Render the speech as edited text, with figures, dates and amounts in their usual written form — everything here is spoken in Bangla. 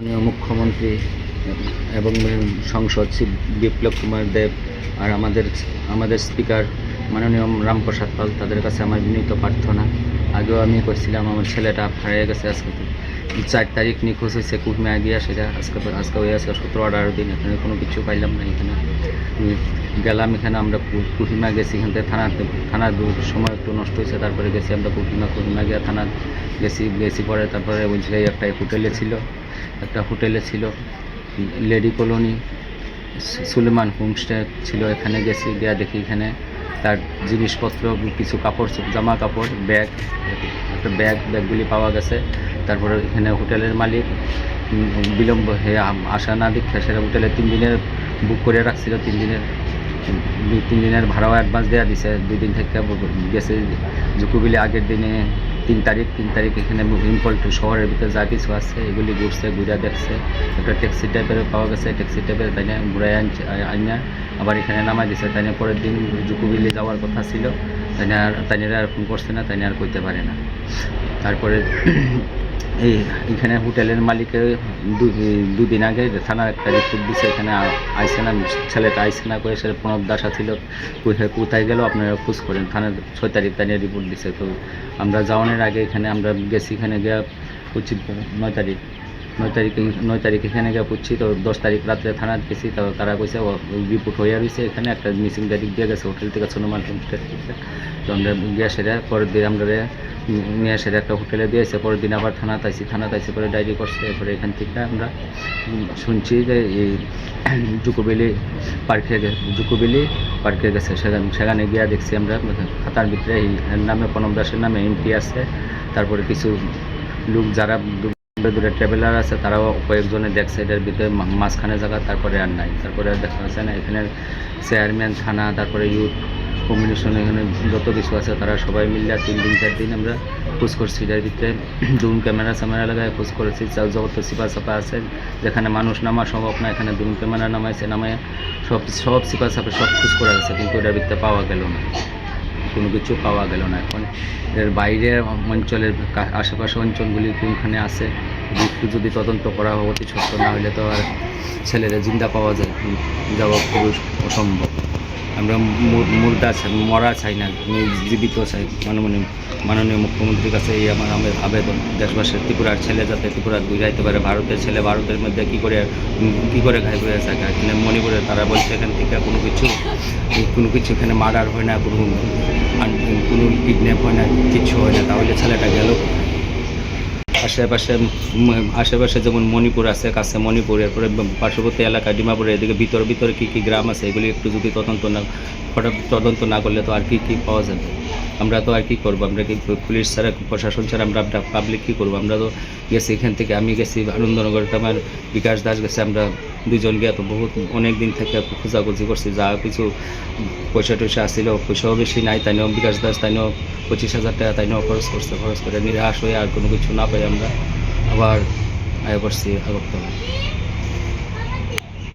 মাননীয় মুখ্যমন্ত্রী এবং সংসদ শ্রী বিপ্লব কুমার দেব আর আমাদের স্পিকার মাননীয় রামপ্রসাদ পাল, তাদের কাছে আমার বিনীত প্রার্থনা। আগেও আমি করছিলাম, আমার ছেলেটা হারিয়ে গেছে। আজকে 4 তারিখ নিখোঁজ হয়েছে কুটমে গিয়া, সেটা আজকে হয়ে আছে 17-18 দিন। এখানে কোনো কিছু পাইলাম না। এখানে গেলাম, এখানে আমরা কুহিমা গেছি, এখান থেকে থানার সময় একটু নষ্ট হয়েছে। তারপরে গেছি আমরা কুহিমা গিয়া থানা গেছি পরে তারপরে বলছিল একটা হোটেলে ছিল লেডি কলোনি সুলেমান হোমস্টে ছিল। এখানে গেছি, গিয়া দেখি এখানে তার জিনিসপত্র, কিছু জামা কাপড়, ব্যাগগুলি পাওয়া গেছে। তারপরে এখানে হোটেলের মালিক বিলম্ব হয়ে আসা না দেখে সেটা হোটেলে 3 দিনের বুক করে রাখছিল। 3 দিনের ভাড়াও অ্যাডভান্স দেওয়া দিছে। 2 দিন থেকে গেছে জুকুবিলি। আগের দিনে 3 তারিখ এখানে ইম্পল শহরের ভিতরে যা কিছু আছে এগুলি ঘুরে দেখছে। একটা ট্যাক্সি টাইপের পাওয়া গেছে, ট্যাক্সি টাইপের তাই না ঘুরাই আইনা আবার এখানে নামাই দিছে। তাই না পরের দিন জুকুবিলি যাওয়ার কথা ছিল, তাইনারা আর ফোন করছে না, তাইনা আর কইতে পারে না। তারপরে এইখানে হোটেলের মালিকের 2 দিন আগে থানার একটা রিপোর্ট দিছে, এখানে আইসে না, ছেলেটা আইসে না করে, সে প্রণব দাসা ছিল, কোথায় গেল আপনারা খোঁজ করেন। থানার 6 তারিখ তাই রিপোর্ট দিছে। তো আমরা যাওয়ানোর আগে এখানে আমরা গেছি, এখানে গিয়ে পুছি 9 তারিখ এখানে গিয়ে পুছি। তো 10 তারিখ রাত্রে থানা গেছি, তো তারা কইছে রিপোর্ট হয়ে রয়েছে, এখানে একটা মিসিং তারিখ দিয়ে গেছে হোটেল থেকে সুলেমান হোমস্টে থেকে। তো আমরা গিয়ে সেটা পরের দিন আমরা নিয়ে সেটা একটা হোটেলে দিয়েছে। পরের দিন আবার থানা তাইছি পরে ডায়েরি করছে। এরপরে এখান থেকে আমরা শুনছি যে এই জুকুবিলি পার্কে গেছে। সেখানে গিয়ে দেখছি আমরা খাতার ভিতরে এর নামে প্রণব দাসের নামে এন্ট্রি আছে। তারপরে কিছু লোক যারা দূরে ট্রাভেলার আছে তারাও কয়েকজনে দেখছে এটার ভিতরে মাঝখানে জায়গা, তারপরে আর নাই। তারপরে আর দেখা যাচ্ছে না। এখানে চেয়ারম্যান, থানা, তারপরে ইউথ কমিউনিকেশন, এখানে যত কিছু আছে তারা সবাই মিলে 3 দিন 4 দিন আমরা খোঁজ করছি। এটার ভিতরে ড্রোন ক্যামেরা লাগায় খোঁজ করেছি। যত সিপা আছে যেখানে মানুষ নামা সম্ভব না, এখানে ড্রোন ক্যামেরা নামায় সব সিপা সব খোঁজ করা গেছে, কিন্তু এটার ভিতরে কোনো কিছু পাওয়া গেল না। এখন এর বাইরের অঞ্চলের আশেপাশে অঞ্চলগুলি কোনখানে আছে একটু যদি তদন্ত করা হয় অতি সত্য, না হলে তো আর ছেলেরা জিন্দা পাওয়া যাওয়া খুবই অসম্ভব। আমরা মরা চাই না, জীবিত চাই। মাননীয় মুখ্যমন্ত্রীর কাছে এই আমার আবেদন, দেশবাসীর ত্রিপুরার ছেলে যাতে ত্রিপুরা ঘুরাইতে পারে। ভারতের ছেলে ভারতের মধ্যে কী করে ঘাই ঘুরে থাকে। এখানে মণিপুরে তারা বলছে এখান থেকে কোনো কিছু এখানে মার্ডার হয় না, কোনো কিডন্যাপ হয় না, কিছু হয় না। তাহলে ছেলেটা গেল। আশেপাশে যেমন মণিপুর আছে, কাছে মণিপুর, এরপরে পার্শ্ববর্তী এলাকা ডিমাপুরে, এদিকে ভিতরে কী গ্রাম আছে এগুলি একটু যদি তদন্ত না করলে তো আর কি পাওয়া যাবে। আমরা তো আর কি করবো, আমরা কি পুলিশ ছাড়া, প্রশাসন ছাড়া আমরা পাবলিক কী করবো। আমরা তো গেছি এখান থেকে, আমি গেছি আনন্দনগরতে, আমার বিকাশ দাস গেছে, আমরা 2 জন গিয়ে তো অনেক দিন থেকে খোঁজাখুঁজি করছি। যা কিছু পয়সা আসছিল, পয়সাও বেশি নাই, তাইও বিকাশ দাস 25,000 টাকা তাইও খরচ করে নিরাশ হয়ে আর কোনো কিছু না পাই আমরা আবার আয় করছি আগরতলা।